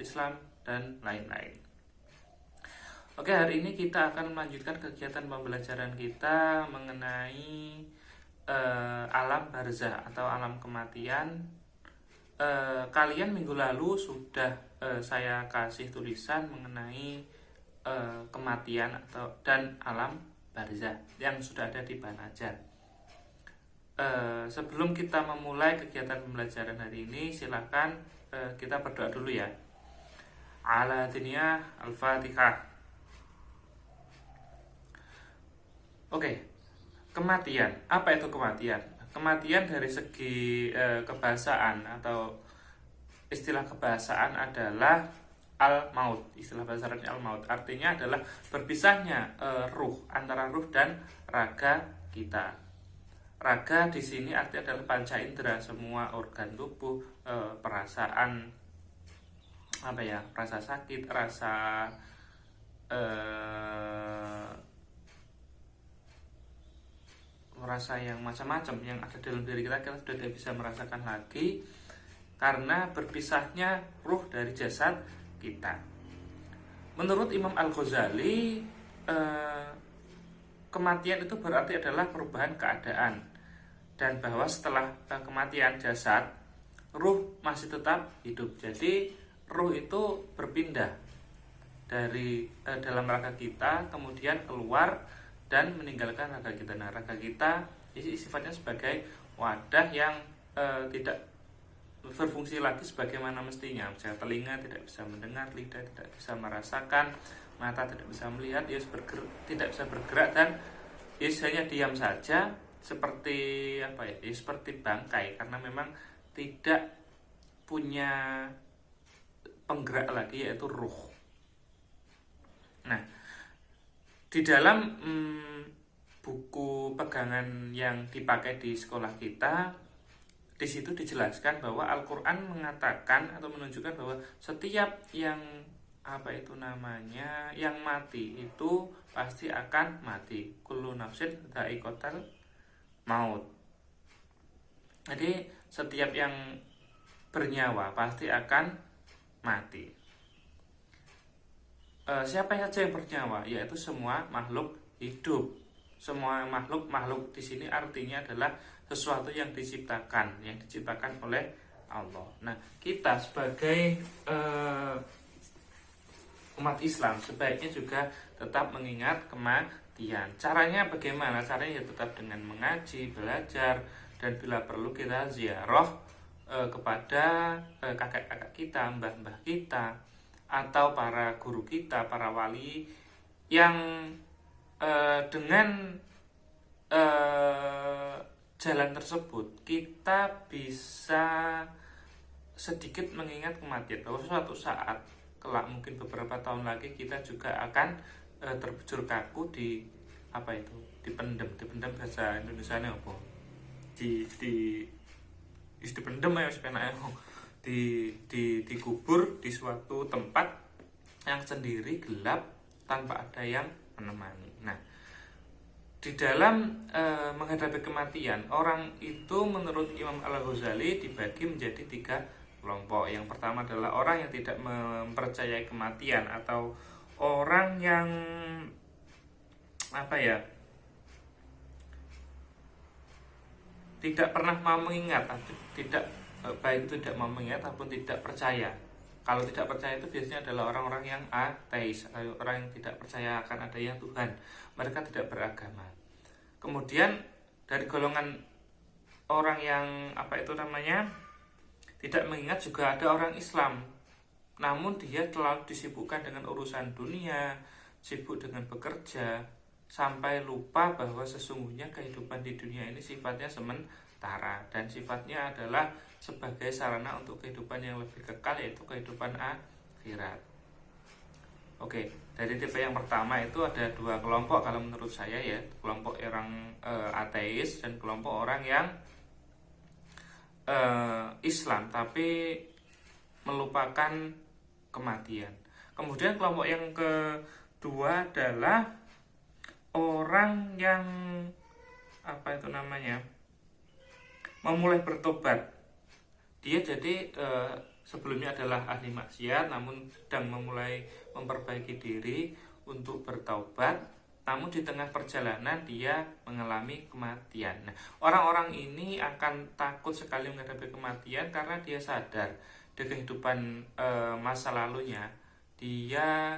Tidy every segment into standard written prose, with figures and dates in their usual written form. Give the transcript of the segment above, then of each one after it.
Islam, dan lain-lain. Oke, hari ini kita akan melanjutkan kegiatan pembelajaran kita mengenai alam barzah atau alam kematian. Kalian minggu lalu sudah saya kasih tulisan mengenai kematian dan alam barzah yang sudah ada di bahan ajar. Sebelum kita memulai kegiatan pembelajaran hari ini, silakan kita berdoa dulu ya. Ala diniyah al-fatihah. Oke, kematian. Apa itu kematian? Kematian dari segi kebahasaan atau istilah kebahasaan adalah al-maut. Istilah bahasa Arabnya al-maut artinya adalah berpisahnya ruh, antara ruh dan raga kita. Raga di sini artinya adalah panca indera, semua organ tubuh, perasaan rasa sakit, rasa yang macam-macam yang ada dalam diri kita sudah tidak bisa merasakan lagi karena berpisahnya ruh dari jasad kita. Menurut Imam Al-Ghazali, kematian itu berarti adalah perubahan keadaan, dan bahwa setelah kematian jasad, ruh masih tetap hidup. Jadi ruh itu berpindah dari dalam raga kita, kemudian keluar dan meninggalkan raga kita. Nah, raga kita sifatnya sebagai wadah yang tidak berfungsi lagi sebagaimana mestinya. Misalnya telinga tidak bisa mendengar, lidah tidak bisa merasakan, mata tidak bisa melihat, tidak bisa bergerak, dan hanya diam saja seperti seperti bangkai, karena memang tidak punya penggerak lagi, yaitu ruh. Nah, di dalam buku pegangan yang dipakai di sekolah kita, di situ dijelaskan bahwa Al-Quran mengatakan atau menunjukkan bahwa setiap yang yang mati itu pasti akan mati. Kullu nafsin dha'iqatul maut. Jadi setiap yang bernyawa pasti akan mati. Siapa saja yang bernyawa? Yaitu semua makhluk hidup. Semua makhluk di sini artinya adalah sesuatu yang diciptakan oleh Allah. Nah, kita sebagai umat Islam sebaiknya juga tetap mengingat kematian. Caranya bagaimana? Caranya ya tetap dengan mengaji, belajar, dan bila perlu kita ziarah kepada kakek-kakek kita, mbah-mbah kita, atau para guru kita, para wali yang dengan jalan tersebut kita bisa sedikit mengingat kematian, bahwa suatu saat kelak, mungkin beberapa tahun lagi, kita juga akan terbujur kaku dipendem bahasa Indonesianya apa? Dipendem ya sebenarnya, dikubur di suatu tempat yang sendiri, gelap, tanpa ada yang menemani. Nah, di dalam menghadapi kematian, orang itu menurut Imam Al-Ghazali dibagi menjadi 3 kelompok. Yang pertama adalah orang yang tidak mempercayai kematian, atau orang yang tidak pernah mau mengingat, baik itu tidak mau mengingat ataupun tidak percaya. Kalau tidak percaya itu biasanya adalah orang-orang yang ateis, orang yang tidak percaya akan adanya Tuhan. Mereka tidak beragama. Kemudian dari golongan orang yang tidak mengingat juga ada orang Islam, namun dia terlalu disibukkan dengan urusan dunia, sibuk dengan bekerja, sampai lupa bahwa sesungguhnya kehidupan di dunia ini sifatnya sementara, dan sifatnya adalah sebagai sarana untuk kehidupan yang lebih kekal, yaitu kehidupan akhirat. Oke, dari tipe yang pertama itu ada 2 kelompok kalau menurut saya ya, kelompok orang ateis dan kelompok orang yang Islam tapi melupakan kematian. Kemudian kelompok yang kedua adalah orang yang memulai bertobat. Dia jadi sebelumnya adalah ahli maksiat namun sedang memulai memperbaiki diri untuk bertaubat, namun di tengah perjalanan dia mengalami kematian. Nah, orang-orang ini akan takut sekali menghadapi kematian karena dia sadar di kehidupan masa lalunya dia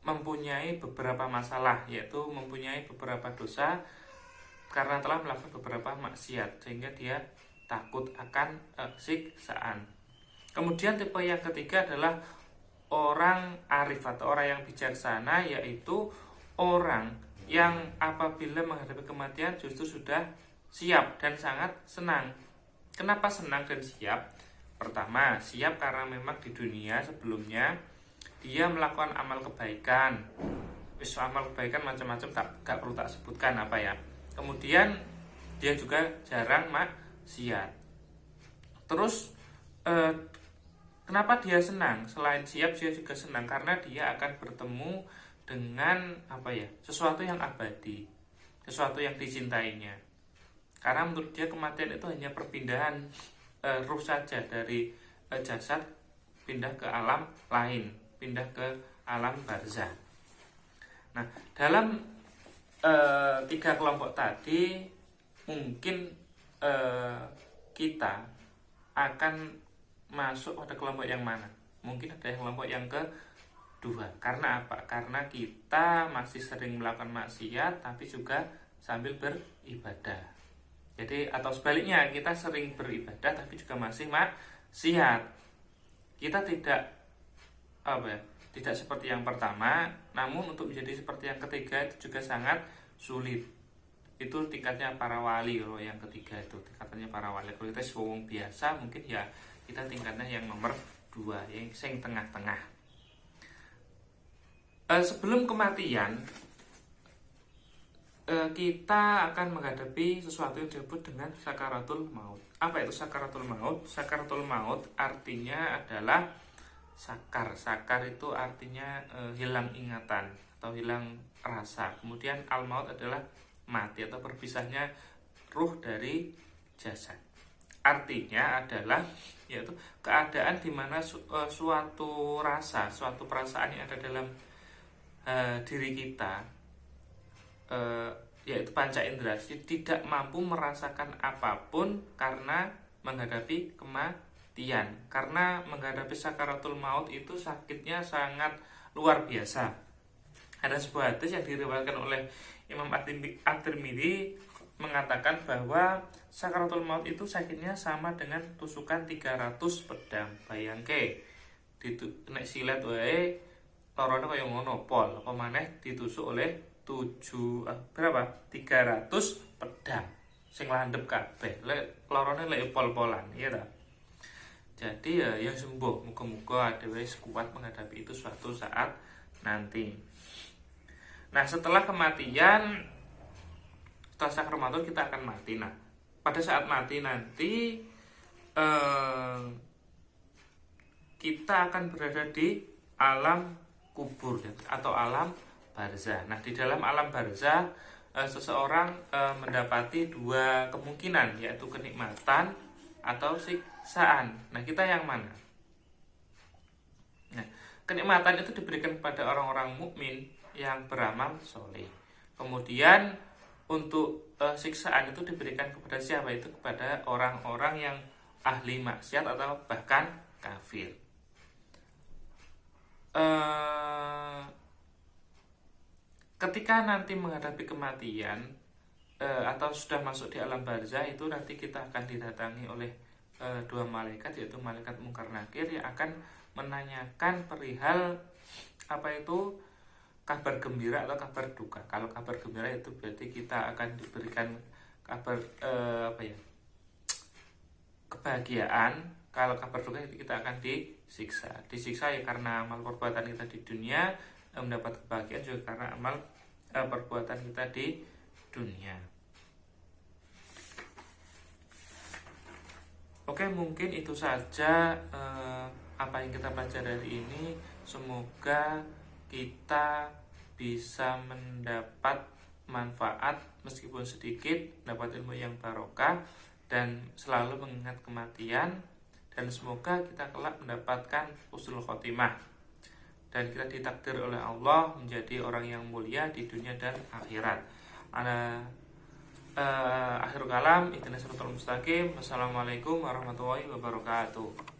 mempunyai beberapa masalah, yaitu mempunyai beberapa dosa karena telah melakukan beberapa maksiat, sehingga dia takut akan siksaan. Kemudian tipe yang ketiga adalah orang arif atau orang yang bijaksana, yaitu orang yang apabila menghadapi kematian justru sudah siap dan sangat senang. Kenapa senang dan siap? Pertama, siap karena memang di dunia sebelumnya dia melakukan amal kebaikan. Amal kebaikan macam-macam, gak perlu tak sebutkan apa ya. Kemudian dia juga jarang maksiat. Terus kenapa dia senang? Selain siap, dia juga senang karena dia akan bertemu dengan sesuatu yang abadi, sesuatu yang dicintainya. Karena menurut dia kematian itu hanya perpindahan ruh saja dari jasad pindah ke alam lain, pindah ke alam barzah. Nah, dalam 3 kelompok tadi mungkin kita akan masuk pada kelompok yang mana? Mungkin ada kelompok yang kedua. Karena apa? Karena kita masih sering melakukan maksiat tapi juga sambil beribadah. Jadi atau sebaliknya, kita sering beribadah tapi juga masih maksiat. Kita tidak tidak seperti yang pertama, namun untuk menjadi seperti yang ketiga itu juga sangat sulit. Itu tingkatnya para wali loh, yang ketiga itu tingkatnya para wali. Kalau kita wong biasa mungkin ya kita tingkatnya yang nomor 2, yang tengah-tengah. Sebelum kematian kita akan menghadapi sesuatu yang disebut dengan sakaratul maut. Apa itu sakaratul maut? Sakaratul maut artinya adalah sakar. Sakar itu artinya hilang ingatan atau hilang rasa. Kemudian al-maut adalah mati atau berpisahnya ruh dari jasad. Artinya adalah yaitu keadaan di mana suatu rasa, suatu perasaan yang ada dalam diri kita, yaitu panca indera tidak mampu merasakan apapun karena menghadapi kematian. Karena menghadapi sakaratul maut itu sakitnya sangat luar biasa. Ada sebuah hadis yang diriwayatkan oleh Imam At-Tirmidzi mengatakan bahwa sakaratul maut itu sakitnya sama dengan tusukan 300 pedang. Bayangke nek silet wae lorone kaya ngono pol, apa maneh ditusuk oleh 300 pedang sing landhep kabeh. Lorone lek pol-polan, iya ta. Jadi ya sembuh, muga-muga dhewe kuat menghadapi itu suatu saat nanti. Nah, setelah kematian, setelah sakaratul maut kita akan mati. Nah, pada saat mati nanti kita akan berada di alam kubur atau alam barzah. Nah, di dalam alam barzah seseorang mendapati 2 kemungkinan, yaitu kenikmatan atau siksaan. Nah, kita yang mana? Nah, kenikmatan itu diberikan kepada orang-orang mukmin yang beramal soleh. Kemudian untuk siksaan itu diberikan kepada siapa? Itu kepada orang-orang yang ahli maksiat atau bahkan kafir. Ketika nanti menghadapi kematian atau sudah masuk di alam barzah, itu nanti kita akan didatangi oleh 2 malaikat, yaitu malaikat Munkar Nakir, yang akan menanyakan perihal kabar gembira atau kabar duka. Kalau kabar gembira itu berarti kita akan diberikan kabar kebahagiaan. Kalau kabar duka kita akan disiksa. Disiksa ya karena amal perbuatan kita di dunia, mendapat kebahagiaan juga karena amal perbuatan kita di dunia. Oke, mungkin itu saja apa yang kita pelajari hari ini. Semoga kita bisa mendapat manfaat meskipun sedikit, dapat ilmu yang barokah, dan selalu mengingat kematian, dan semoga kita kelak mendapatkan husnul khotimah dan kita ditakdir oleh Allah menjadi orang yang mulia di dunia dan akhirat. Akhir kalam, ihdinas siratal mustaqim. Wassalamualaikum warahmatullahi wabarakatuh.